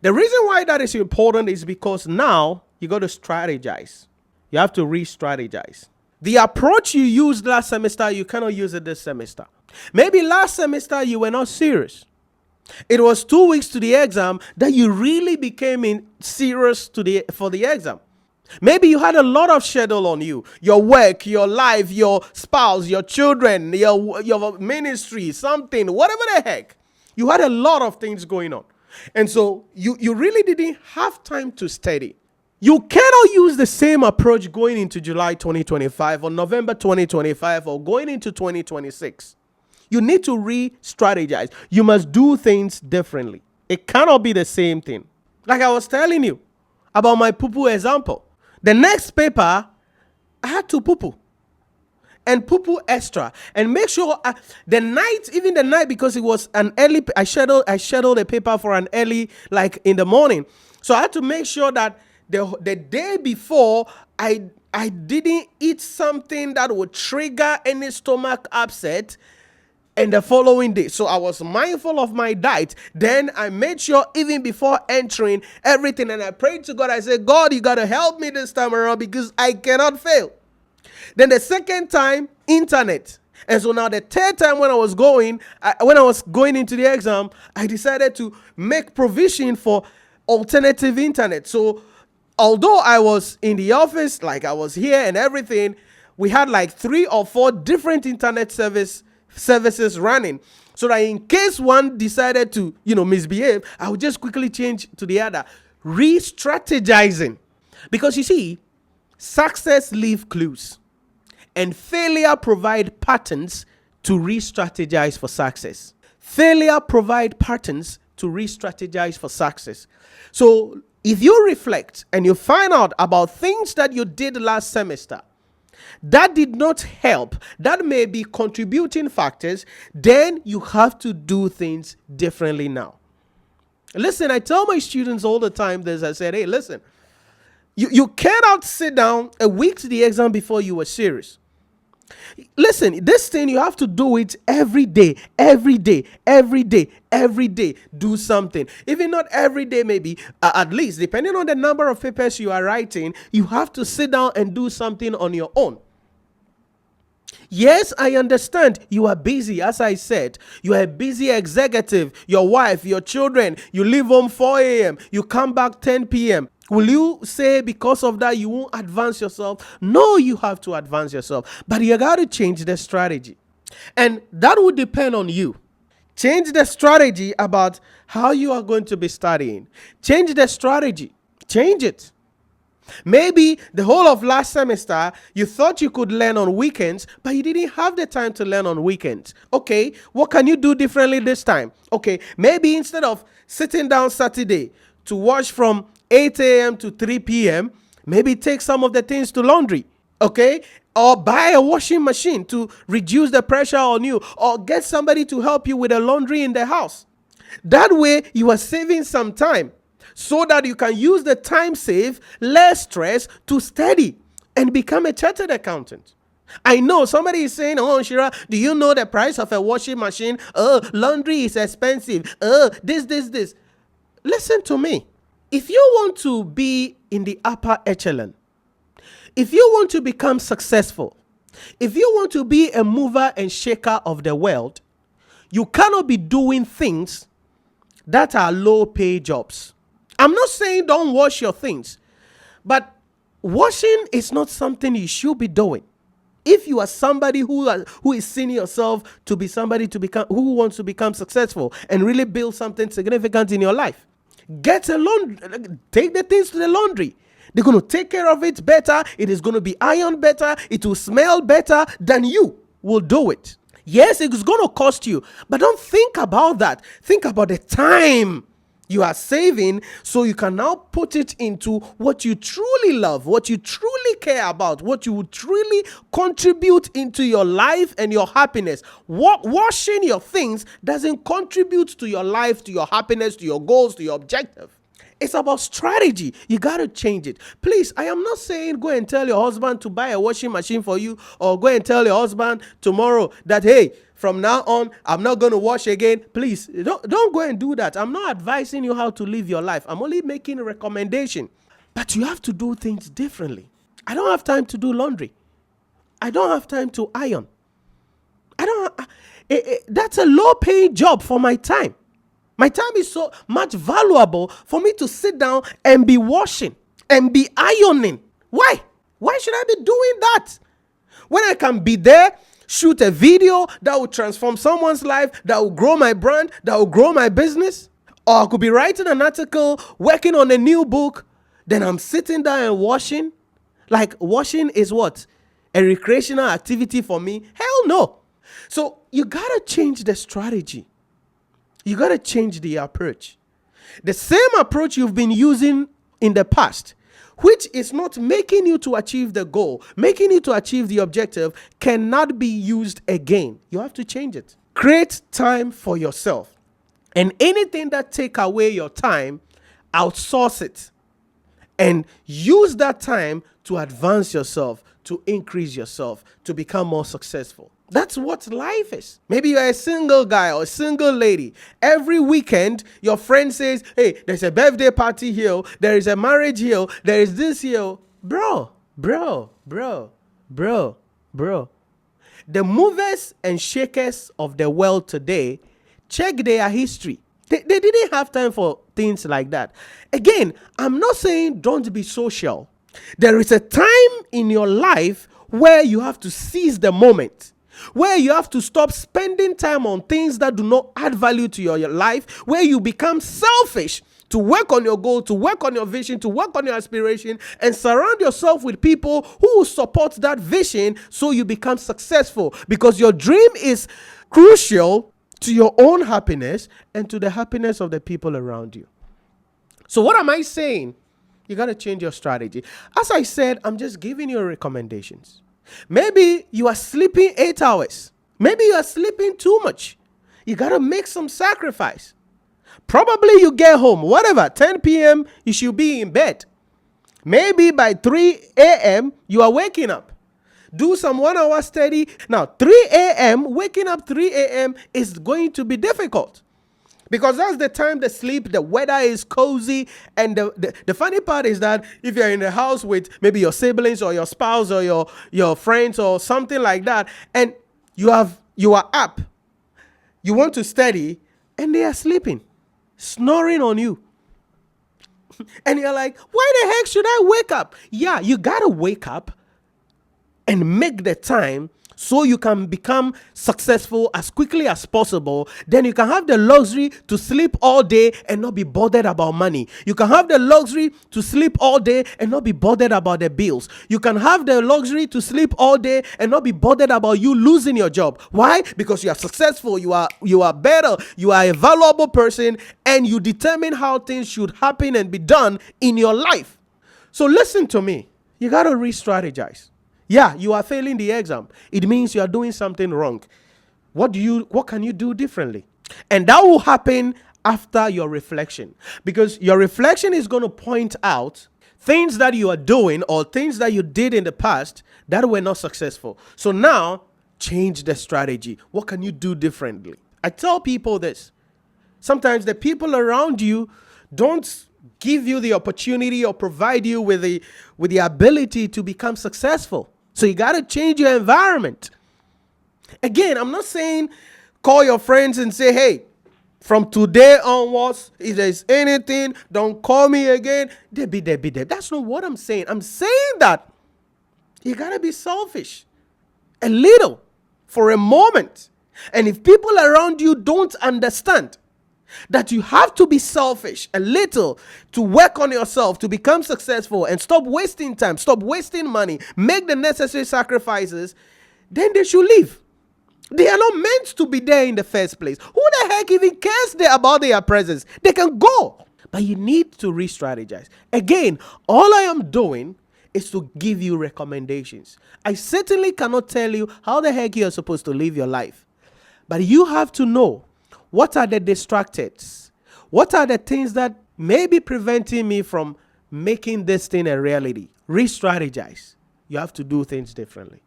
The reason why that is important is because now you got to strategize. You have to re-strategize. The approach you used last semester, you cannot use it this semester. Maybe last semester you were not serious. It was 2 weeks to the exam that you really became serious for the exam. Maybe you had a lot of schedule on you. Your work, your life, your spouse, your children, your ministry, something, whatever the heck. You had a lot of things going on. And so you really didn't have time to study. You cannot use the same approach going into July 2025 or November 2025 or going into 2026. You need to re-strategize. You must do things differently. It cannot be the same thing. Like I was telling you about my poo-poo example. The next paper, I had to poo-poo. And poo-poo extra. And make sure the night, because it was an early, I scheduled a paper for an early, like in the morning. So I had to make sure that the day before, I didn't eat something that would trigger any stomach upset and the following day. So I was mindful of my diet. Then I made sure even before entering everything, and I prayed to God. I said, God, you got to help me this time around because I cannot fail. Then the second time, internet. And so now the third time when I was going into the exam, I decided to make provision for alternative internet. So although I was in the office, like I was here and everything, we had like 3 or 4 different internet services running. So that in case one decided to, misbehave, I would just quickly change to the other. Re-strategizing. Because you see, success leaves clues. And failure provide patterns to re-strategize for success. Failure provide patterns to re-strategize for success. So if you reflect and you find out about things that you did last semester that did not help, that may be contributing factors, then you have to do things differently now. Listen, I tell my students all the time this. I said, hey, listen, you cannot sit down a week to the exam before you were serious. Listen, this thing, you have to do it every day. Do something. Even not every day, maybe at least, depending on the number of papers you are writing, you have to sit down and do something on your own. Yes, I understand you are busy. As I said, you are a busy executive, your wife, your children, you leave home 4 a.m., you come back 10 p.m. Will you say because of that you won't advance yourself? No, you have to advance yourself. But you got to change the strategy. And that would depend on you. Change the strategy about how you are going to be studying. Change the strategy. Change it. Maybe the whole of last semester, you thought you could learn on weekends, but you didn't have the time to learn on weekends. Okay, what can you do differently this time? Okay, maybe instead of sitting down Saturday to watch from 8 a.m. to 3 p.m., maybe take some of the things to laundry, okay? Or buy a washing machine to reduce the pressure on you, or get somebody to help you with the laundry in the house. That way, you are saving some time so that you can use the time saved, less stress, to study and become a chartered accountant. I know somebody is saying, oh, Nhyira, do you know the price of a washing machine? Laundry is expensive. This. Listen to me. If you want to be in the upper echelon, if you want to become successful, if you want to be a mover and shaker of the world, you cannot be doing things that are low pay jobs. I'm not saying don't wash your things, but washing is not something you should be doing. If you are somebody who is seeing yourself to be somebody who wants to become successful and really build something significant in your life, get a laundry, take the things to the laundry. They're going to take care of it better. It is going to be ironed better. It will smell better than you will do it. Yes, it's going to cost you, but don't think about that. Think about the time you are saving so you can now put it into what you truly love, what you truly care about, what you would truly contribute into your life and your happiness. Washing your things doesn't contribute to your life, to your happiness, to your goals, to your objective. It's about strategy. You got to change it. Please, I am not saying go and tell your husband to buy a washing machine for you, or go and tell your husband tomorrow that, hey, from now on, I'm not going to wash again. Please, don't go and do that. I'm not advising you how to live your life. I'm only making a recommendation. But you have to do things differently. I don't have time to do laundry. I don't have time to iron. That's a low-paying job for my time. My time is so much valuable for me to sit down and be washing and be ironing. Why? Why should I be doing that? When I can be there, shoot a video that will transform someone's life, that will grow my brand, that will grow my business. Or I could be writing an article, working on a new book. Then I'm sitting there and washing. Like, washing is what? A recreational activity for me? Hell no. So you got to change the strategy. You got to change the approach. The same approach you've been using in the past, which is not making you to achieve the goal, making you to achieve the objective, cannot be used again. You have to change it. Create time for yourself. And anything that take away your time, outsource it. And use that time to advance yourself, to increase yourself, to become more successful. That's what life is. Maybe you're a single guy or a single lady. Every weekend, your friend says, hey, there's a birthday party here. There is a marriage here. There is this here. Bro. The movers and shakers of the world today, check their history. They didn't have time for things like that. Again, I'm not saying don't be social. There is a time in your life where you have to seize the moment, where you have to stop spending time on things that do not add value to your life, where you become selfish to work on your goal, to work on your vision, to work on your aspiration, and surround yourself with people who will support that vision so you become successful, because your dream is crucial to your own happiness and to the happiness of the people around you. So what am I saying? You got to change your strategy. As I said, I'm just giving you recommendations. Maybe you are sleeping 8 hours. Maybe you are sleeping too much. You got to make some sacrifice. Probably you get home, whatever, 10 p.m., you should be in bed. Maybe by 3 a.m., you are waking up. Do some 1 hour study. Now, 3 a.m., waking up 3 a.m. is going to be difficult, because that's the time the sleep, the weather is cozy. And the funny part is that if you're in the house with maybe your siblings or your spouse or your friends or something like that, and you are up, you want to study, and they are sleeping, snoring on you. And you're like, why the heck should I wake up? Yeah, you got to wake up and make the time so you can become successful as quickly as possible. Then you can have the luxury to sleep all day and not be bothered about money. You can have the luxury to sleep all day and not be bothered about the bills. You can have the luxury to sleep all day and not be bothered about you losing your job. Why? Because you are successful, you are better, you are a valuable person, and you determine how things should happen and be done in your life. So listen to me. You got to re-strategize. Yeah, you are failing the exam. It means you are doing something wrong. What can you do differently? And that will happen after your reflection, because your reflection is going to point out things that you are doing or things that you did in the past that were not successful. So now change the strategy. What can you do differently? I tell people this. Sometimes the people around you don't give you the opportunity or provide you with the ability to become successful. So you got to change your environment. Again, I'm not saying call your friends and say, hey, from today onwards, if there's anything, don't call me again. Debbie. That's not what I'm saying. I'm saying that you got to be selfish a little for a moment. And if people around you don't understand that you have to be selfish a little to work on yourself, to become successful, and stop wasting time, stop wasting money, make the necessary sacrifices, then they should leave. They are not meant to be there in the first place. Who the heck even cares about their presence? They can go. But you need to re-strategize. Again, all I am doing is to give you recommendations. I certainly cannot tell you how the heck you are supposed to live your life. But you have to know, what are the distractors? What are the things that may be preventing me from making this thing a reality. Re-strategize. You have to do things differently.